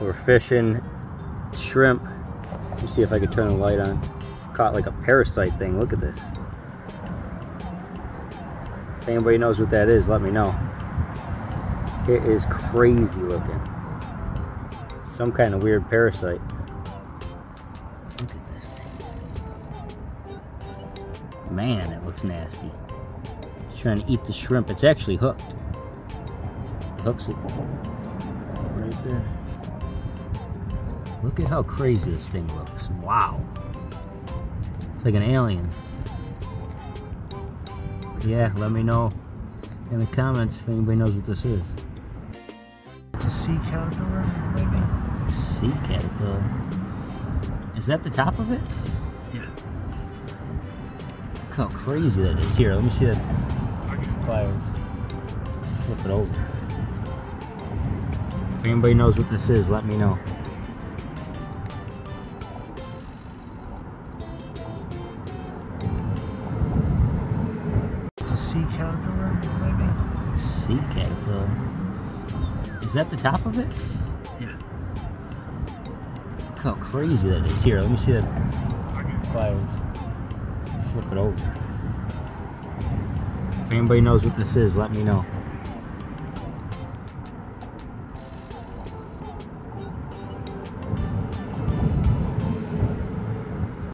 We're fishing shrimp. Let me see if I can turn the light on. Caught like a parasite thing. Look at this. If anybody knows what that is, let me know. It is crazy looking. Some kind of weird parasite. Look at this thing. Man, it looks nasty. It's trying to eat the shrimp. It's actually hooked. It hooks it right there. Look at how crazy this thing looks. Wow. It's like an alien. Yeah, let me know in the comments if anybody knows what this is. It's a sea caterpillar, maybe? Sea caterpillar. Is that the top of it? Yeah. Look how crazy that is. Here, let me see that fire. Flip it over. If anybody knows what this is, let me know. It's a sea caterpillar, maybe? Sea caterpillar. Is that the top of it? Yeah. Look how crazy that is. Here, let me see that fire. Flip it over. If anybody knows what this is, let me know.